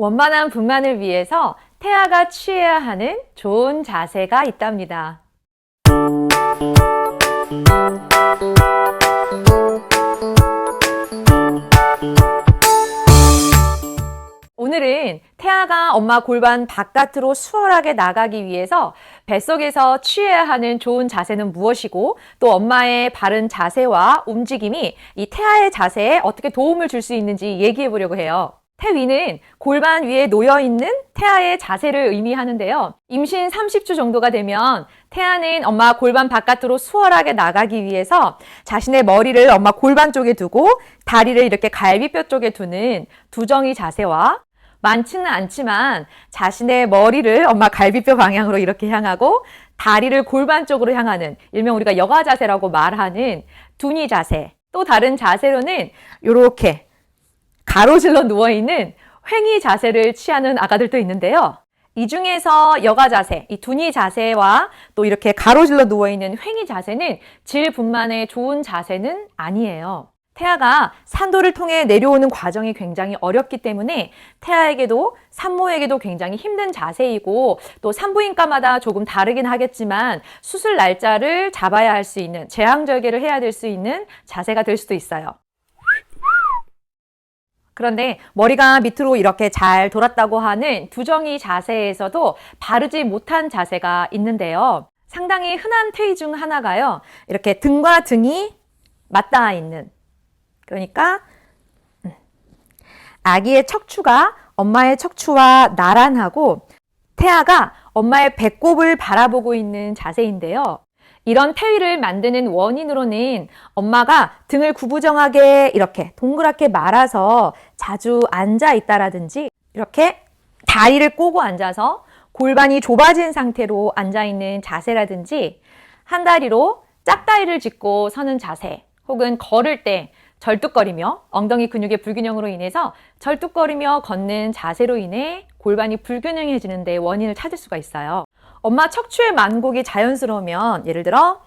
원만한 분만을 위해서 태아가 취해야 하는 좋은 자세가 있답니다. 오늘은 태아가 엄마 골반 바깥으로 수월하게 나가기 위해서 뱃속에서 취해야 하는 좋은 자세는 무엇이고, 또 엄마의 바른 자세와 움직임이 이 태아의 자세에 어떻게 도움을 줄 수 있는지 얘기해 보려고 해요. 태위는 골반 위에 놓여있는 태아의 자세를 의미하는데요. 임신 30주 정도가 되면 태아는 엄마 골반 바깥으로 수월하게 나가기 위해서 자신의 머리를 엄마 골반 쪽에 두고 다리를 이렇게 갈비뼈 쪽에 두는 두정이 자세와, 많지는 않지만 자신의 머리를 엄마 갈비뼈 방향으로 이렇게 향하고 다리를 골반 쪽으로 향하는, 일명 우리가 여가 자세라고 말하는 둔이 자세, 또 다른 자세로는 이렇게 가로질러 누워있는 횡이 자세를 취하는 아가들도 있는데요. 이 중에서 여가 자세, 이 둔이 자세와 또 이렇게 가로질러 누워있는 횡이 자세는 질 분만에 좋은 자세는 아니에요. 태아가 산도를 통해 내려오는 과정이 굉장히 어렵기 때문에 태아에게도 산모에게도 굉장히 힘든 자세이고, 또 산부인과마다 조금 다르긴 하겠지만 수술 날짜를 잡아야 할 수 있는, 제왕절개를 해야 될 수 있는 자세가 될 수도 있어요. 그런데 머리가 밑으로 이렇게 잘 돌았다고 하는 두정이 자세에서도 바르지 못한 자세가 있는데요. 상당히 흔한 퇴위 중 하나가요, 이렇게 등과 등이 맞닿아 있는, 그러니까 아기의 척추가 엄마의 척추와 나란하고 태아가 엄마의 배꼽을 바라보고 있는 자세인데요. 이런 태위를 만드는 원인으로는 엄마가 등을 구부정하게 이렇게 동그랗게 말아서 자주 앉아 있다라든지, 이렇게 다리를 꼬고 앉아서 골반이 좁아진 상태로 앉아 있는 자세라든지, 한 다리로 짝다리를 짚고 서는 자세, 혹은 걸을 때 절뚝거리며 엉덩이 근육의 불균형으로 인해서 절뚝거리며 걷는 자세로 인해 골반이 불균형해지는 데 원인을 찾을 수가 있어요. 엄마 척추의 만곡이 자연스러우면, 예를 들어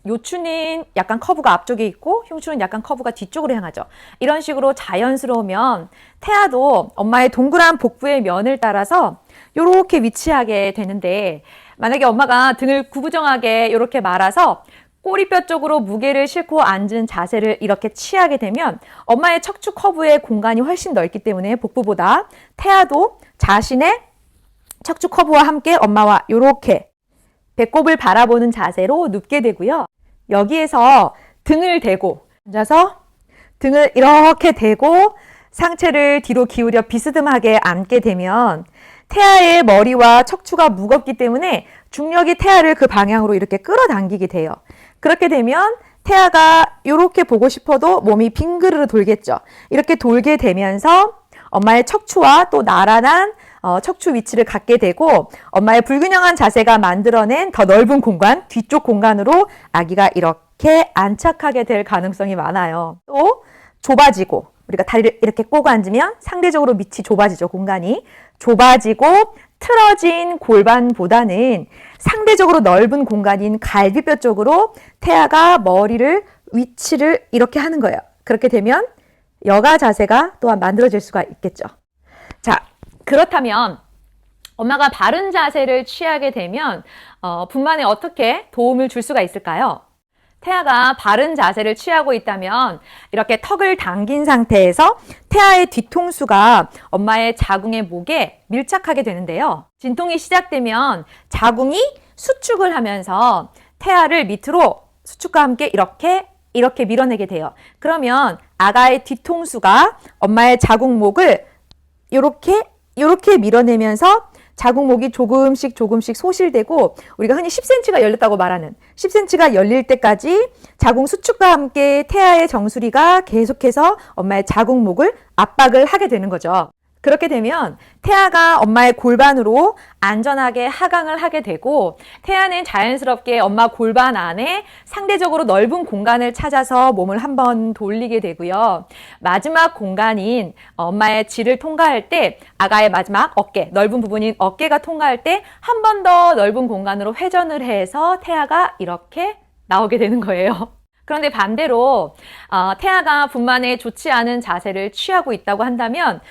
요추는 약간 커브가 앞쪽에 있고 흉추는 약간 커브가 뒤쪽으로 향하죠. 이런 식으로 자연스러우면 태아도 엄마의 동그란 복부의 면을 따라서 이렇게 위치하게 되는데, 만약에 엄마가 등을 구부정하게 이렇게 말아서 꼬리뼈 쪽으로 무게를 싣고 앉은 자세를 이렇게 취하게 되면 엄마의 척추 커브의 공간이 훨씬 넓기 때문에 복부보다 태아도 자신의 척추 커브와 함께 엄마와 이렇게 배꼽을 바라보는 자세로 눕게 되고요. 여기에서 등을 대고 앉아서 등을 이렇게 대고 상체를 뒤로 기울여 비스듬하게 앉게 되면 태아의 머리와 척추가 무겁기 때문에 중력이 태아를 그 방향으로 이렇게 끌어당기게 돼요. 그렇게 되면 태아가 이렇게 보고 싶어도 몸이 빙그르르 돌겠죠. 이렇게 돌게 되면서 엄마의 척추와 또 나란한 척추 위치를 갖게 되고, 엄마의 불균형한 자세가 만들어낸 더 넓은 공간, 뒤쪽 공간으로 아기가 이렇게 안착하게 될 가능성이 많아요. 또 좁아지고, 우리가 다리를 이렇게 꼬고 앉으면 상대적으로 밑이 좁아지죠. 공간이 좁아지고 틀어진 골반보다는 상대적으로 넓은 공간인 갈비뼈 쪽으로 태아가 머리를 위치를 이렇게 하는 거예요. 그렇게 되면 여가 자세가 또한 만들어질 수가 있겠죠. 자, 그렇다면 엄마가 바른 자세를 취하게 되면 분만에 어떻게 도움을 줄 수가 있을까요? 태아가 바른 자세를 취하고 있다면 이렇게 턱을 당긴 상태에서 태아의 뒤통수가 엄마의 자궁의 목에 밀착하게 되는데요. 진통이 시작되면 자궁이 수축을 하면서 태아를 밑으로 수축과 함께 이렇게 밀어내게 돼요. 그러면 아가의 뒤통수가 엄마의 자궁목을 이렇게 밀어내면서 자궁목이 조금씩 소실되고, 우리가 흔히 10cm가 열렸다고 말하는 10cm가 열릴 때까지 자궁 수축과 함께 태아의 정수리가 계속해서 엄마의 자궁목을 압박을 하게 되는 거죠. 그렇게 되면 태아가 엄마의 골반으로 안전하게 하강을 하게 되고, 태아는 자연스럽게 엄마 골반 안에 상대적으로 넓은 공간을 찾아서 몸을 한번 돌리게 되고요. 마지막 공간인 엄마의 질을 통과할 때, 아가의 마지막 어깨, 넓은 부분인 어깨가 통과할 때 한 번 더 넓은 공간으로 회전을 해서 태아가 이렇게 나오게 되는 거예요. 그런데 반대로 태아가 분만에 좋지 않은 자세를 취하고 있다고 한다면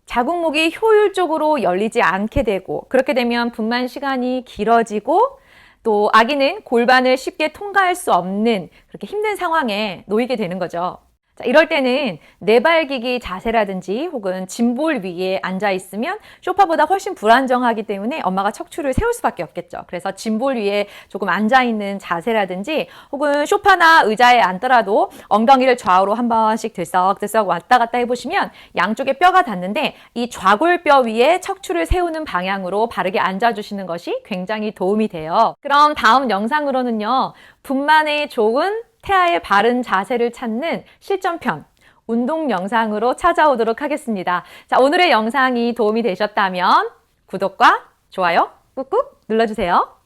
자궁목이 효율적으로 열리지 않게 되고, 그렇게 되면 분만 시간이 길어지고, 또 아기는 골반을 쉽게 통과할 수 없는 그렇게 힘든 상황에 놓이게 되는 거죠. 자, 이럴 때는 내발기기 자세라든지 혹은 짐볼 위에 앉아 있으면 소파보다 훨씬 불안정하기 때문에 엄마가 척추를 세울 수밖에 없겠죠. 그래서 짐볼 위에 조금 앉아 있는 자세라든지 혹은 소파나 의자에 앉더라도 엉덩이를 좌우로 한 번씩 들썩들썩 왔다 갔다 해보시면 양쪽에 뼈가 닿는데 이 좌골뼈 위에 척추를 세우는 방향으로 바르게 앉아주시는 것이 굉장히 도움이 돼요. 그럼 다음 영상으로는요, 분만에 좋은 태아의 바른 자세를 찾는 실전편 운동 영상으로 찾아오도록 하겠습니다. 자, 오늘의 영상이 도움이 되셨다면 구독과 좋아요 꾹꾹 눌러주세요.